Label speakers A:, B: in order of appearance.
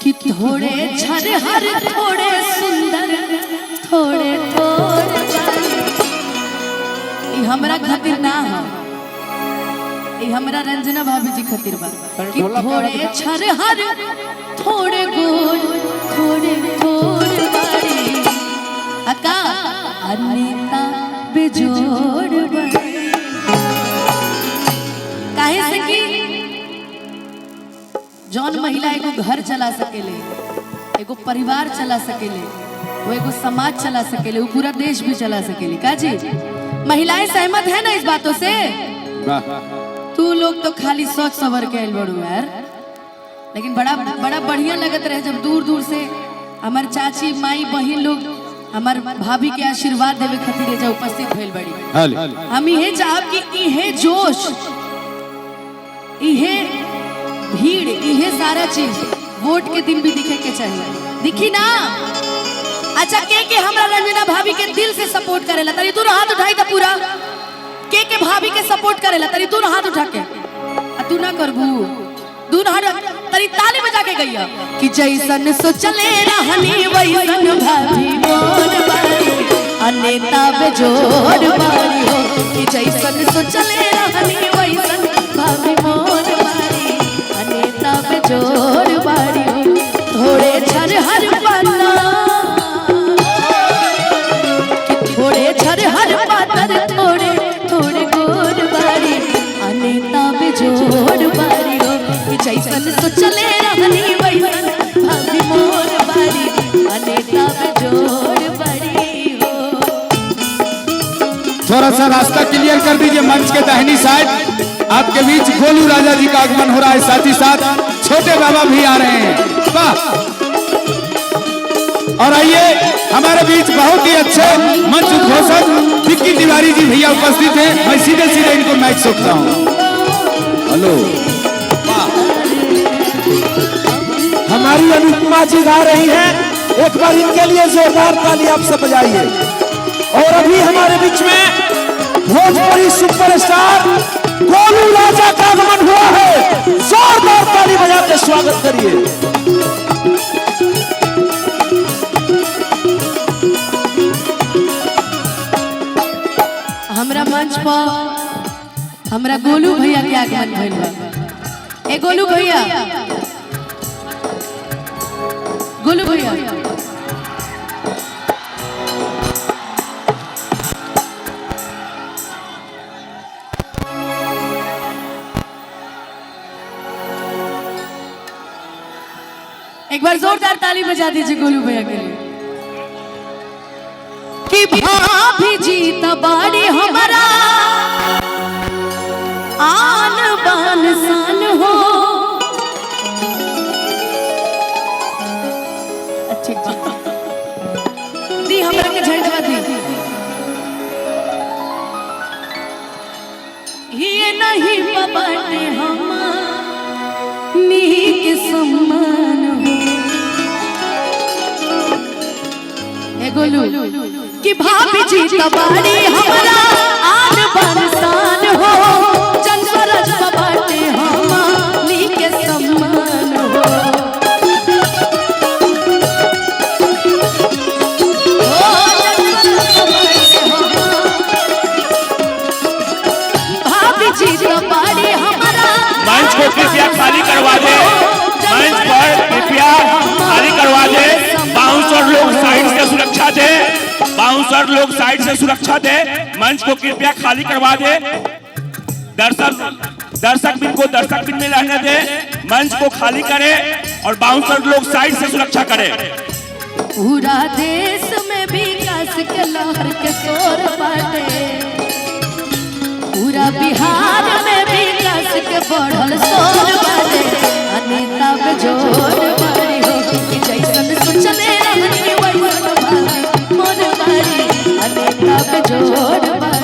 A: कि थोड़े झरहर थोड़े सुंदर थोड़े थोड़े हमरा खातिर ना हो, हमरा रंजना भाभी जी खातिर बा कि थोड़े झरहर थोड़े गोल थोड़े थोड़े बाड़ी अका अनेता बेजोड़ बाड़ी। काहे से कि जौन महिला एगो घर चला सकेले, एगो परिवार चला सकेले, वो एगो समाज चला सकेले, वो पूरा देश भी चला सकेले। का जी महिलाएं सहमत है ना इस बातों से? तू लोग तो खाली सोच सवर के आइल बड़ू यार, लेकिन बड़ा बड़ा बढ़िया लगत रहे जब दूर दूर से हमार चाची माई बहन लोग हमार भाभी के आशीर्वाद देवे खातिर जब उपस्थित भइल बड़ी। हम ये चाहब कि इहे जोश, इहे भीड़, इहे सारा चीज वोट के दिन भी दिखे के चाहिए। दिखी ना? अच्छा के हमरा रंजना भाभी के दिल से सपोर्ट करेला तरी तू हाथ उठाई त पूरा के भाभी के सपोर्ट करेला तरी तू हाथ उठा के तू ना करबू दूर हाथ तरी ताली बजा के गईया कि जैसन सोचले रहनी वैसन भाभी मोर बारी अनेता बेजोड़ बारी हो कि जैसन सोचले रहनी वैसन भाभी मोर बारी अनेता बेजोड़ बारी हो। थोड़े झरहर पाता थोड़े झरहर पातर थोड़े थोड़े गोर बारी अनेता बेजोड़ बारी हो कि जैसन सोचले रहनी वैसन भाभी मोर बारी अनेता बेजोड़ बारी हो।
B: थोड़ा सा रास्ता क्लियर कर दीजिए मंच के दाहिनी साइड। आपके बीच गोलू राजा जी का आगमन हो रहा है, साथ ही साथ छोटे बाबा भी आ रहे हैं। वाह! और आइए हमारे बीच बहुत ही अच्छे मंच उद्घोषक विक्की तिवारी जी भैया उपस्थित हैं। मैं सीधे सीधे इनको माइक सौंपता हूँ। हेलो,
C: हमारी अनुपमा जी गा रही हैं, एक बार इनके लिए जोरदार ताली आप सब बजाइए। और अभी हमारे बीच में भोजपुरी सुपरस्टार गोलू राजा का आगमन हुआ है, जोरदार ताली बजा के स्वागत करिए।
A: हमरा मंच पर हमरा गोलू भैया के आगमन भइल बा। ए गोलू भैया, गोलू भैया एक बार जोरदार ताली बजा दीजिए गोलू भैया के लिए कि भाभी जी तबाड़ी हमारा आन बान सान हो। अच्छा दी हमरा के झंडा दी ये नहीं बाटे हम नी के सम्मान हो। ए गोलू कि भाभी जी तबाड़ी हमारा आन बान सान हो, जन सरज बाटे हम नी के सम्मान हो। भाभी जी तबाड़ी हमारा
D: मंच को कृपया खाली करवा दे, मंच पर कृपया खाली करवा दे। बाउंसर लोग साइड से सुरक्षा दे, बाउंसर लोग साइड से सुरक्षा दे। मंच को कृपया खाली करवा दे। दर्शक बिन को दर्शक बिन में रहने दे। मंच को खाली करे और बाउंसर लोग साइड से सुरक्षा करे।
A: पूरा देश में विकास के लहर के शोर बाटे, पूरा बिहार में विकास के बढ़ल शोर बाटे अनेता बेजोड़ बारी हो कि जैसन सोचले रहनी वैसन भाभी मोर बारी अनेता बेजोड़ बारी।